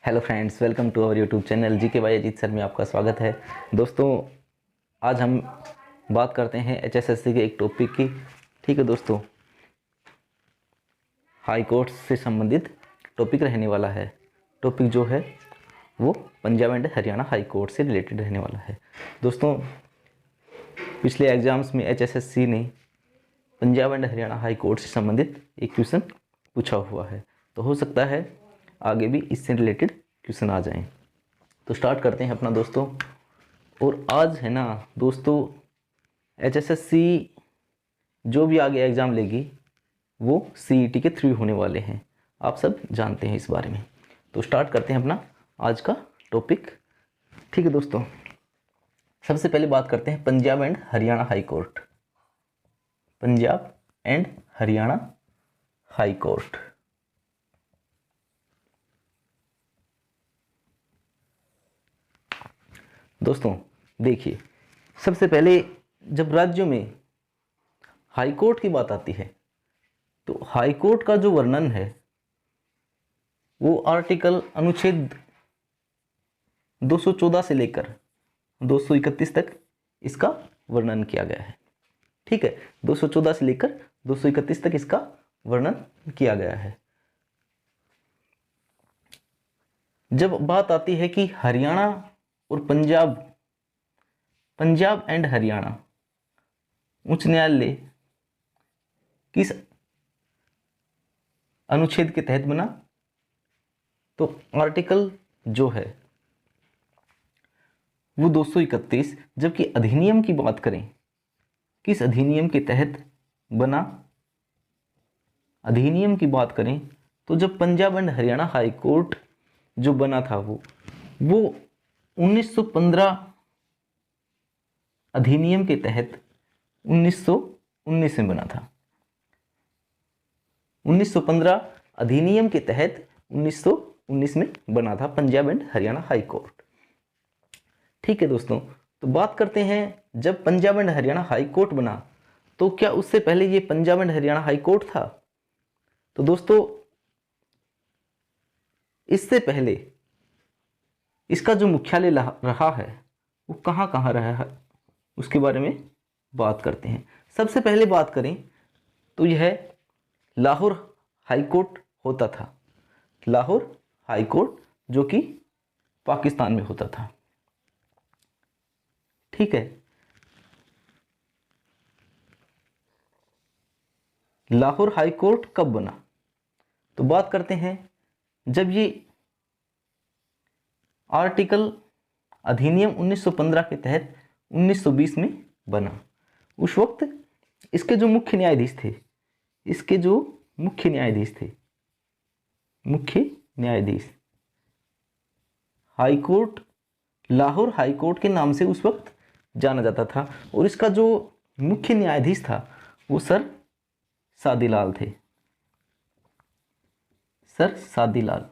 Hello friends, welcome to our YouTube channel G K by Ajit sir में आपका स्वागत है। दोस्तों, आज हम बात करते हैं एचएसएससी के एक टॉपिक की। ठीक है दोस्तों, हाई कोर्ट से संबंधित टॉपिक रहने वाला है। टॉपिक जो है वो Punjab and Haryana high court से रिलेटेड रहने वाला है। दोस्तों, पिछले एग्जाम्स में एचएसएससी ने Punjab and Haryana high court से संबंधित एक क्वेश्चन पूछा हुआ है, तो हो सकता है आगे भी इससे रिलेटेड क्वेश्चन आ जाएं। तो स्टार्ट करते हैं अपना दोस्तों। और आज है ना दोस्तों, एचएसएससी जो भी आगे एग्ज़ाम लेगी वो सीईटी के थ्रू होने वाले हैं। आप सब जानते हैं इस बारे में। तो स्टार्ट करते हैं अपना आज का टॉपिक। ठीक है दोस्तों, सबसे पहले बात करते हैं Punjab and Haryana high court. Punjab and Haryana high court. दोस्तों देखिए, सबसे पहले जब राज्यों में हाई कोर्ट की बात आती है तो हाई कोर्ट का जो वर्णन है वो आर्टिकल अनुच्छेद 214 से लेकर 231 तक इसका वर्णन किया गया है। ठीक है, 214 से लेकर 231 तक इसका वर्णन किया गया है। जब बात आती है कि हरियाणा और पंजाब एंड हरियाणा उच्च न्यायालय किस अनुच्छेद के तहत बना, तो आर्टिकल जो है वो 231। जबकि अधिनियम की बात करें, किस अधिनियम के तहत बना, अधिनियम की बात करें तो जब Punjab and Haryana high court जो बना था वो 1915 अधिनियम के तहत 1919 में बना था। 1915 अधिनियम के तहत 1919 में बना था Punjab and Haryana high court. ठीक है दोस्तों, तो बात करते हैं जब Punjab and Haryana high court बना तो क्या उससे पहले ये Punjab and Haryana high court था? तो दोस्तों, इससे पहले इसका जो मुख्यालय रहा है वो कहाँ कहाँ रहा है उसके बारे में बात करते हैं। सबसे पहले बात करें तो यह लाहौर हाई कोर्ट होता था। लाहौर हाई कोर्ट जो कि पाकिस्तान में होता था। ठीक है, लाहौर हाई कोर्ट कब बना? तो बात करते हैं जब ये आर्टिकल अधिनियम 1915 के तहत 1920 में बना। उस वक्त इसके जो मुख्य न्यायाधीश थे, मुख्य न्यायाधीश high court, Lahore high court के नाम से उस वक्त जाना जाता था। और इसका जो मुख्य न्यायाधीश था वो सर सादीलाल थे। सर सादीलाल।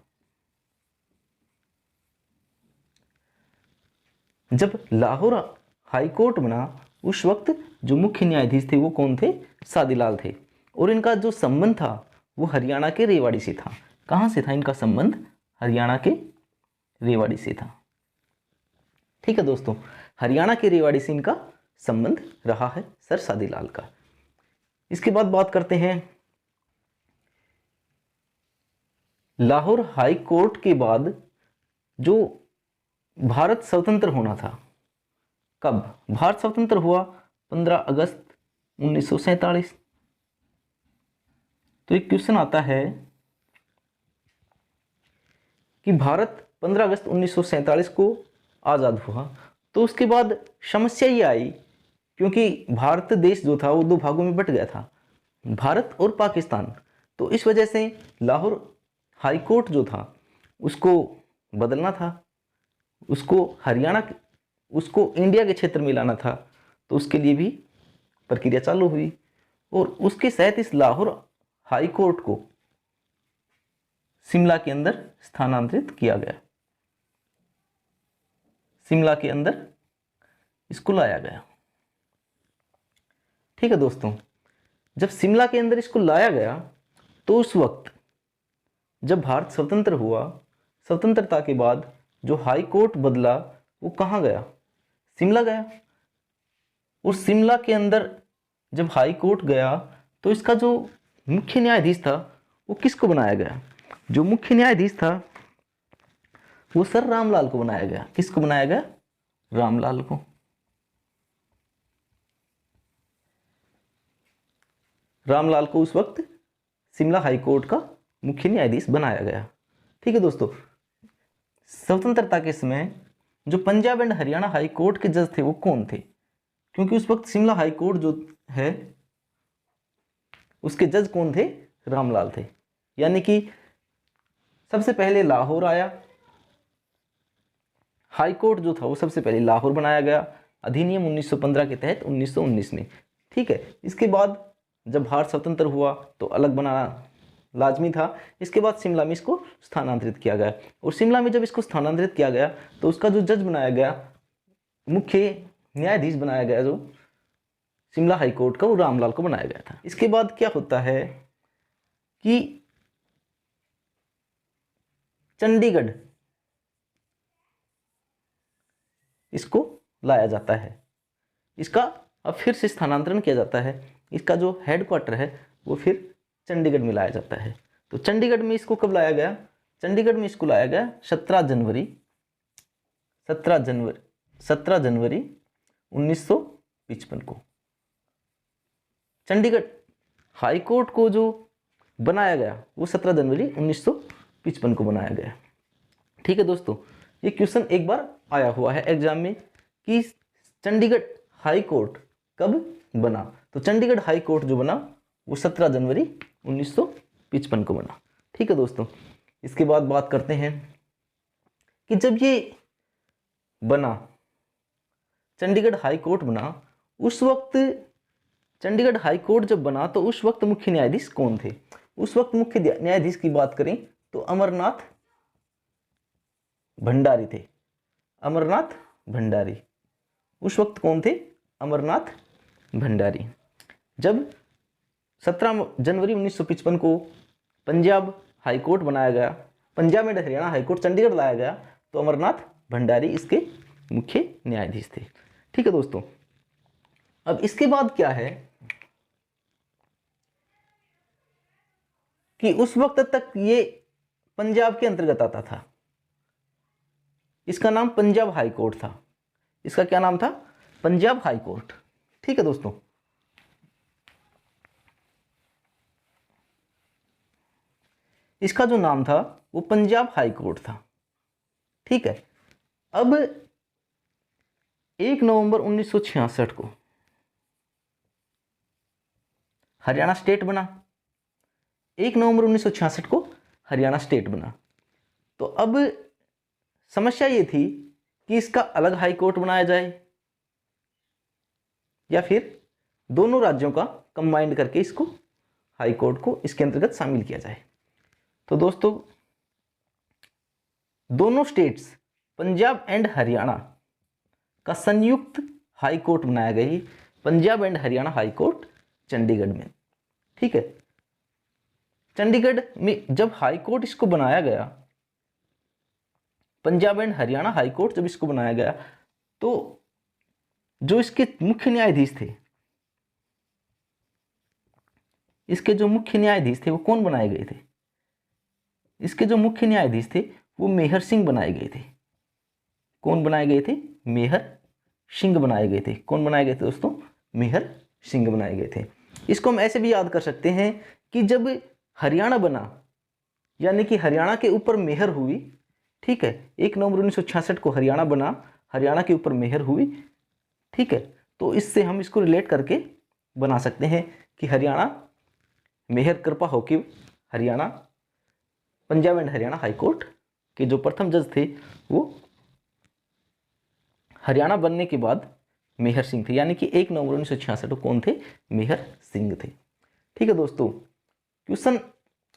जब लाहौर हाई कोर्ट बना उस वक्त जो मुख्य न्यायाधीश थे वो कौन थे? सादीलाल थे। और इनका जो संबंध था वो हरियाणा के रेवाड़ी से था। कहाँ से था इनका संबंध? हरियाणा के रेवाड़ी से था। ठीक है दोस्तों, हरियाणा के रेवाड़ी से इनका संबंध रहा है सर सादीलाल का। इसके बाद बात करते हैं लाहौर हाई कोर्ट के बाद जो भारत स्वतंत्र होना था, कब भारत स्वतंत्र हुआ? 15 अगस्त 1947। तो एक क्वेश्चन आता है कि भारत 15 अगस्त 1947 को आज़ाद हुआ, तो उसके बाद समस्या ये आई क्योंकि भारत देश जो था वो दो भागों में बट गया था, भारत और पाकिस्तान। तो इस वजह से लाहौर हाई कोर्ट जो था उसको बदलना था, उसको इंडिया के क्षेत्र में लाना था। तो उसके लिए भी प्रक्रिया चालू हुई और उसके साथ इस लाहौर हाई कोर्ट को शिमला के अंदर स्थानांतरित किया गया। शिमला के अंदर इसको लाया गया। ठीक है दोस्तों, जब शिमला के अंदर इसको लाया गया तो उस वक्त जब भारत स्वतंत्र हुआ स्वतंत्रता के बाद जो हाई कोर्ट बदला वो कहाँ गया? शिमला गया। और शिमला के अंदर जब हाई कोर्ट गया तो इसका जो मुख्य न्यायाधीश था वो किसको बनाया गया? जो मुख्य न्यायाधीश था वो सर रामलाल को बनाया गया। किसको बनाया गया? रामलाल को। रामलाल को उस वक्त शिमला हाई कोर्ट का मुख्य न्यायाधीश बनाया गया। ठीक है दोस्तों, स्वतंत्रता के समय जो Punjab and Haryana high court के जज थे वो कौन थे? क्योंकि उस वक्त शिमला हाई कोर्ट जो है उसके जज कौन थे? रामलाल थे। यानी कि सबसे पहले लाहौर आया, हाई कोर्ट जो था वो सबसे पहले लाहौर बनाया गया अधिनियम 1915 के तहत 1919 में। ठीक है, इसके बाद जब भारत स्वतंत्र हुआ तो अलग बनाना लाजमी था। इसके बाद शिमला में इसको स्थानांतरित किया गया, और शिमला में जब इसको स्थानांतरित किया गया तो उसका जो जज बनाया गया, मुख्य न्यायाधीश बनाया गया जो शिमला हाई कोर्ट का, वो रामलाल को बनाया गया था। इसके बाद क्या होता है कि चंडीगढ़ इसको लाया जाता है, इसका अब फिर से स्थानांतरण किया जाता है। इसका जो हेडक्वार्टर है वो फिर चंडीगढ़ में लाया जाता है। तो चंडीगढ़ में इसको कब लाया गया? चंडीगढ़ में इसको लाया गया 17 जनवरी 1955 को। चंडीगढ़ हाई कोर्ट को जो बनाया गया वो 17 जनवरी 1955 को बनाया गया। ठीक है दोस्तों, ये क्वेश्चन एक बार आया हुआ है एग्जाम में कि चंडीगढ़ हाई कोर्ट कब बना। तो चंडीगढ़ हाई कोर्ट जो बना वो 17 जनवरी 1955 को बना। ठीक है दोस्तों, इसके बाद बात करते हैं कि जब ये बना, चंडीगढ़ हाई कोर्ट बना, उस वक्त चंडीगढ़ हाई कोर्ट जब बना तो उस वक्त मुख्य न्यायाधीश कौन थे? उस वक्त मुख्य न्यायाधीश की बात करें तो अमरनाथ भंडारी थे। अमरनाथ भंडारी उस वक्त कौन थे? अमरनाथ भंडारी। जब 17 जनवरी 1955 को पंजाब हाई कोर्ट बनाया गया, Punjab and Haryana high court Chandigarh लाया गया, तो अमरनाथ भंडारी इसके मुख्य न्यायाधीश थे। ठीक है दोस्तों, अब इसके बाद क्या है कि उस वक्त तक ये पंजाब के अंतर्गत आता था। इसका नाम पंजाब हाई कोर्ट था। इसका क्या नाम था? Punjab high court. ठीक है दोस्तों, इसका जो नाम था वो पंजाब हाई कोर्ट था। ठीक है, अब 1 नवंबर 1966 को हरियाणा स्टेट बना। 1 नवंबर 1966 को हरियाणा स्टेट बना। तो अब समस्या ये थी कि इसका अलग हाई कोर्ट बनाया जाए या फिर दोनों राज्यों का कंबाइंड करके इसको हाई कोर्ट को इसके अंतर्गत शामिल किया जाए। तो दोस्तों, दोनों स्टेट्स पंजाब एंड हरियाणा का संयुक्त हाई कोर्ट बनाया गया, Punjab and Haryana high court Chandigarh में। ठीक है, चंडीगढ़ में जब हाई कोर्ट इसको बनाया गया, Punjab and Haryana high court जब इसको बनाया गया, तो जो इसके मुख्य न्यायाधीश थे, इसके जो मुख्य न्यायाधीश थे वो कौन बनाए गए थे? इसके जो मुख्य न्यायाधीश थे वो मेहर सिंह बनाए गए थे। कौन बनाए गए थे? मेहर सिंह बनाए गए थे। कौन बनाए गए थे दोस्तों? मेहर सिंह बनाए गए थे। इसको हम ऐसे भी याद कर सकते हैं कि जब हरियाणा बना, यानी कि हरियाणा के ऊपर मेहर हुई। ठीक है, 1 नवंबर 1966 को हरियाणा बना, हरियाणा के ऊपर मेहर हुई। ठीक है, तो इससे हम इसको रिलेट करके बना सकते हैं कि हरियाणा मेहर कृपा होके Haryana Punjab and Haryana high court के जो प्रथम जज थे वो हरियाणा बनने के बाद मेहर सिंह थे, यानी कि 1 नवंबर 1966 को कौन थे? मेहर सिंह थे। ठीक है दोस्तों, क्वेश्चन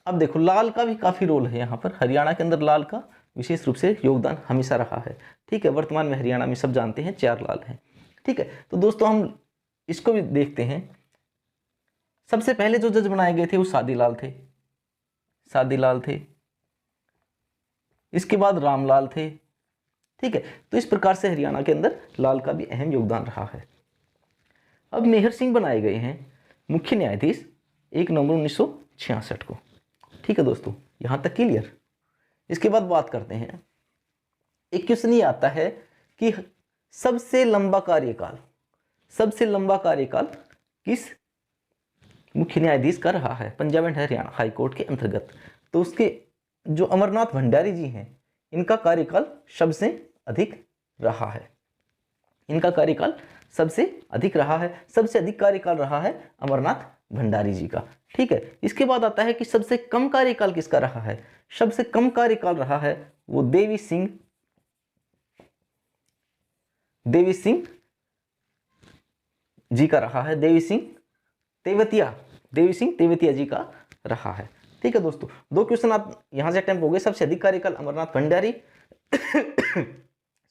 अब देखो, लाल का भी काफ़ी रोल है यहाँ पर। हरियाणा के अंदर लाल का विशेष रूप से योगदान हमेशा रहा है। ठीक है, वर्तमान में हरियाणा में सब जानते हैं 4 लाल हैं। ठीक है, तो दोस्तों हम इसको भी देखते हैं। सबसे पहले जो जज बनाए गए थे वो सादी लाल थे। सादी लाल थे। इसके बाद रामलाल थे। ठीक है, तो इस प्रकार से हरियाणा के अंदर लाल का भी अहम योगदान रहा है। अब मेहर सिंह बनाए गए हैं मुख्य न्यायाधीश 1 नवंबर 1966 को। ठीक है दोस्तों, यहाँ तक क्लियर। इसके बाद बात करते हैं, एक क्वेश्चन ये आता है कि सबसे लंबा कार्यकाल किस मुख्य न्यायाधीश का रहा है Punjab and Haryana high court के अंतर्गत। तो उसके जो अमरनाथ भंडारी जी हैं, इनका कार्यकाल सबसे अधिक रहा है। सबसे अधिक कार्यकाल रहा है अमरनाथ भंडारी जी का। ठीक है, इसके बाद आता है कि सबसे कम कार्यकाल किसका रहा है। सबसे कम कार्यकाल रहा है वो देवी सिंह जी का रहा है। देवी सिंह तेवतिया जी का रहा है। ठीक है दोस्तों, 2 क्वेश्चन आप यहां से अटेम्प्ट हो गए। सबसे अधिक कार्यकाल अमरनाथ भंडारी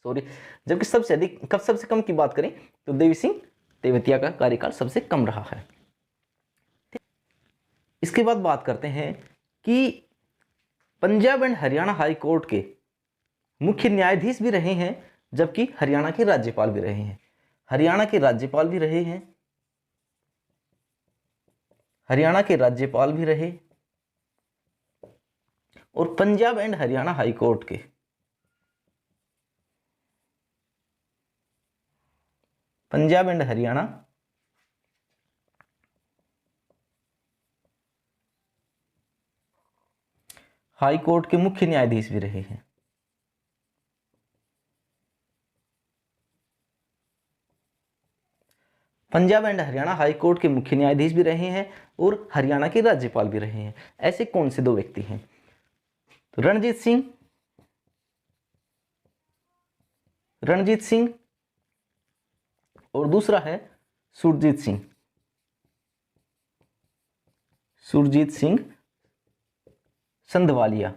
सॉरी, जबकि सबसे कम की बात करें तो देवी सिंह तेवतिया का कार्यकाल सबसे कम रहा है। इसके बाद बात करते हैं कि Punjab and Haryana high court के मुख्य न्यायाधीश भी रहे हैं, जबकि हरियाणा के राज्यपाल भी रहे हैं। हरियाणा के राज्यपाल भी रहे और Punjab and Haryana high court के हाई कोर्ट के मुख्य न्यायाधीश भी रहे हैं। Punjab and Haryana high court के मुख्य न्यायाधीश भी रहे हैं और हरियाणा के राज्यपाल भी रहे हैं। ऐसे कौन से 2 व्यक्ति हैं? तो रणजीत सिंह और दूसरा है सुरजीत सिंह संधवालिया।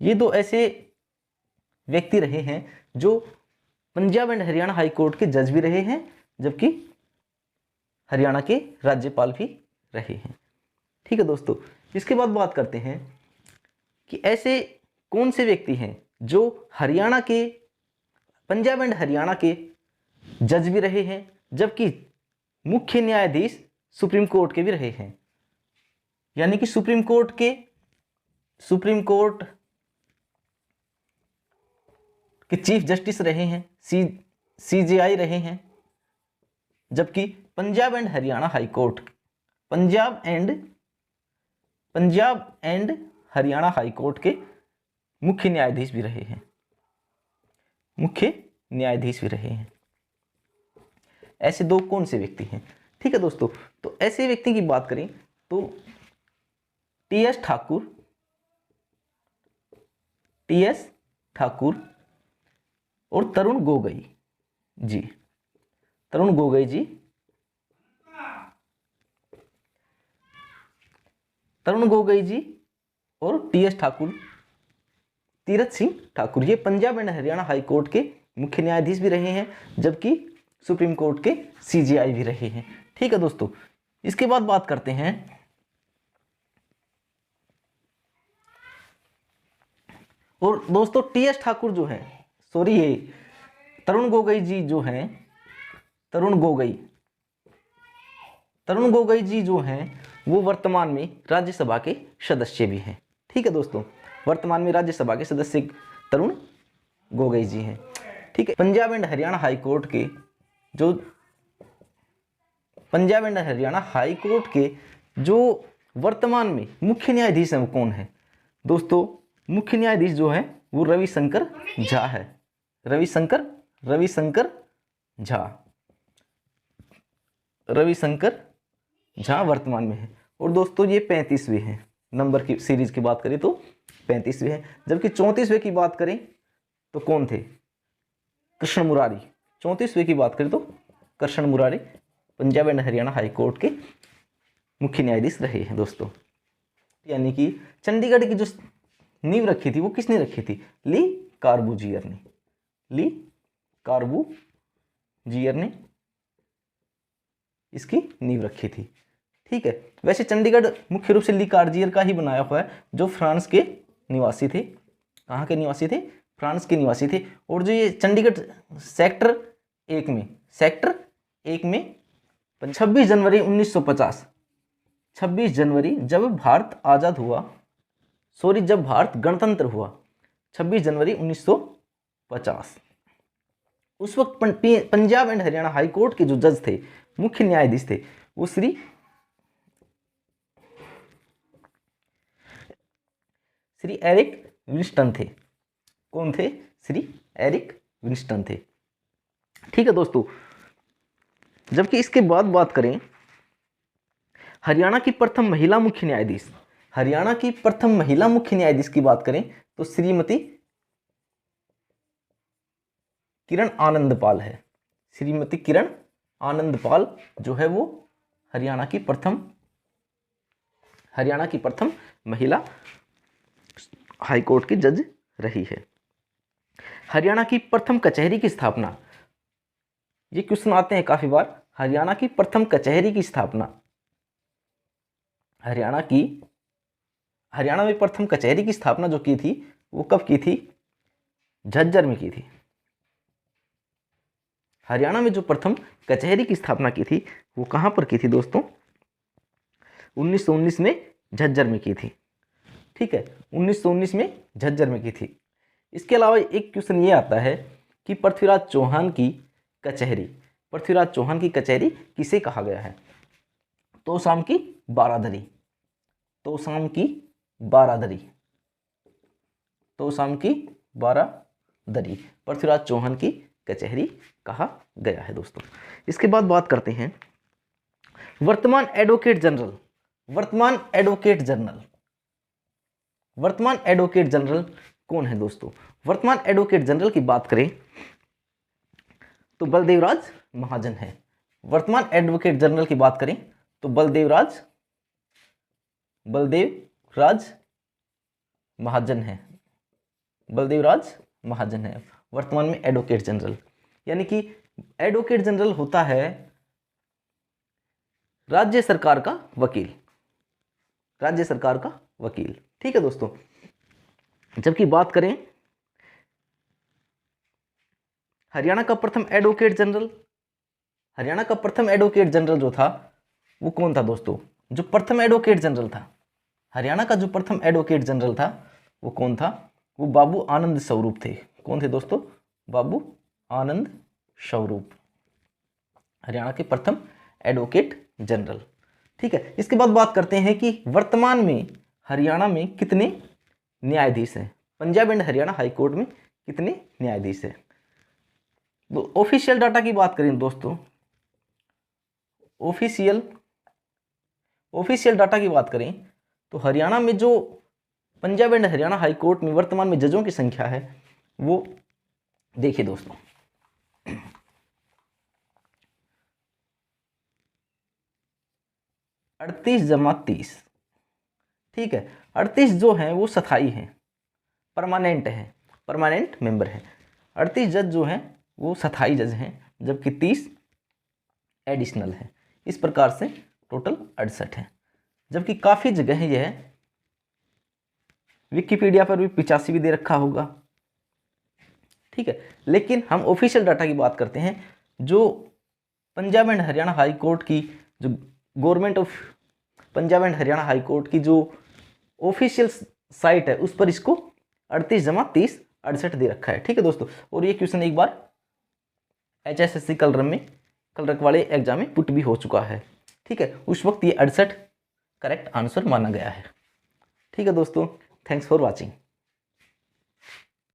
ये 2 ऐसे व्यक्ति रहे हैं जो Punjab and Haryana high court के जज भी रहे हैं, जबकि हरियाणा के राज्यपाल भी रहे हैं। ठीक है दोस्तों, इसके बाद बात करते हैं कि ऐसे कौन से व्यक्ति हैं जो पंजाब एंड हरियाणा के जज भी रहे हैं, जबकि मुख्य न्यायाधीश सुप्रीम कोर्ट के भी रहे हैं। यानी कि सुप्रीम कोर्ट के चीफ जस्टिस रहे हैं, CJI रहे हैं, जबकि Punjab and Haryana high court के मुख्य न्यायाधीश भी रहे हैं। ऐसे 2 कौन से व्यक्ति हैं? ठीक है दोस्तों, तो ऐसे व्यक्ति की बात करें तो TS ठाकुर और तरुण गोगोई जी और TS ठाकुर, तीरथ सिंह ठाकुर, ये Punjab and Haryana high court के मुख्य न्यायाधीश भी रहे हैं, जबकि सुप्रीम कोर्ट के CJI भी रहे हैं। ठीक है दोस्तों, इसके बाद बात करते हैं और दोस्तों TS ठाकुर जो है, ये तरुण गोगोई जी जो हैं, तरुण गोगोई जी जो हैं वो वर्तमान में राज्यसभा के सदस्य भी हैं। ठीक है दोस्तों, वर्तमान में राज्यसभा के सदस्य तरुण गोगोई जी हैं। ठीक है, Punjab and Haryana high court के जो वर्तमान में मुख्य न्यायाधीश हैं वो कौन है? दोस्तों, मुख्य न्यायाधीश जो है वो रविशंकर झा है। रविशंकर झा वर्तमान में है। और दोस्तों ये 35वें हैं, नंबर की सीरीज की बात करें तो 35वें हैं, जबकि 34वें की बात करें तो कौन थे? कृष्ण मुरारी। 34वें की बात करें तो Krishna Murari Punjab and Haryana high court के मुख्य न्यायाधीश रहे हैं दोस्तों। यानी कि चंडीगढ़ की जो नींव रखी थी वो किसने रखी थी? ली कार्बूजियर ने इसकी नींव रखी थी। ठीक है। वैसे चंडीगढ़ मुख्य रूप से ली कार्जियर का ही बनाया हुआ है, जो फ्रांस के निवासी थे। कहाँ के निवासी थे? फ्रांस के निवासी थे। और जो ये चंडीगढ़ सेक्टर 1 में 26 जनवरी 1950, 26 जनवरी जब भारत आज़ाद हुआ, जब भारत गणतंत्र हुआ, 26 जनवरी 1950, उस वक्त Punjab and Haryana high court के जो जज थे, मुख्य न्यायाधीश थे, वो श्री एरिक विंस्टन थे। कौन थे? श्री एरिक विंस्टन थे। ठीक है दोस्तों, जबकि इसके बाद बात करें हरियाणा की प्रथम महिला मुख्य न्यायाधीश, हरियाणा की प्रथम महिला मुख्य न्यायाधीश की बात करें तो श्रीमती किरण आनंद पाल है। श्रीमती किरण आनंद पाल जो है वो हरियाणा की प्रथम महिला हाई कोर्ट की जज रही है। हरियाणा की प्रथम कचहरी की स्थापना, ये क्वेश्चन आते हैं काफी बार। हरियाणा की प्रथम कचहरी की स्थापना, हरियाणा में प्रथम कचहरी की स्थापना जो की थी वो कब की थी? झज्जर में की थी। हरियाणा में जो प्रथम कचहरी की स्थापना की थी वो कहां पर की थी दोस्तों? 1919 में झज्जर में की थी। ठीक है, 1919 में झज्जर में की थी। इसके अलावा एक क्वेश्चन ये आता है कि पृथ्वीराज चौहान की कचहरी किसे कहा गया है? तोशाम की बारादरी, पृथ्वीराज चौहान की कचहरी कहा गया है दोस्तों। इसके बाद बात करते हैं वर्तमान एडवोकेट जनरल कौन है दोस्तों? वर्तमान एडवोकेट जनरल की बात करें तो बलदेवराज महाजन है। वर्तमान एडवोकेट जनरल की बात करें तो बलदेवराज महाजन है वर्तमान में एडवोकेट जनरल। यानी कि एडवोकेट जनरल होता है राज्य सरकार का वकील। ठीक है दोस्तों, जबकि बात करें हरियाणा का प्रथम एडवोकेट जनरल जो था वो कौन था दोस्तों? जो प्रथम एडवोकेट जनरल था, हरियाणा का जो प्रथम एडवोकेट जनरल था वो कौन था? वो बाबू आनंद स्वरूप थे। कौन थे दोस्तों? बाबू आनंद स्वरूप, हरियाणा के प्रथम एडवोकेट जनरल। ठीक है, इसके बाद बात करते हैं कि वर्तमान में हरियाणा में कितने न्यायाधीश हैं? Punjab and Haryana high court में कितने न्यायाधीश हैं? तो ऑफिशियल डाटा की बात करें दोस्तों, ऑफिशियल डाटा की बात करें तो हरियाणा में जो Punjab and Haryana high court में वर्तमान में जजों की संख्या है वो देखिए दोस्तों, 38 जमा 30। ठीक है, 38 जो हैं वो स्थायी हैं, परमानेंट मेंबर हैं। 38 जज जो हैं वो स्थायी जज हैं, जबकि 30 एडिशनल है। इस प्रकार से टोटल 68 है। जबकि काफ़ी जगह यह है, विकिपीडिया पर भी 85 भी दे रखा होगा। ठीक है, लेकिन हम ऑफिशियल डाटा की बात करते हैं। जो Punjab and Haryana high court की जो government of Punjab and Haryana high court की जो ऑफिशियल साइट है उस पर इसको 38 जमा 30 68 दे रखा है। ठीक है दोस्तों, और ये क्वेश्चन एक बार HSSC कलरक वाले एग्जाम में पुट भी हो चुका है। ठीक है, उस वक्त ये 68 करेक्ट आंसर माना गया है। ठीक है दोस्तों, थैंक्स फॉर वॉचिंग।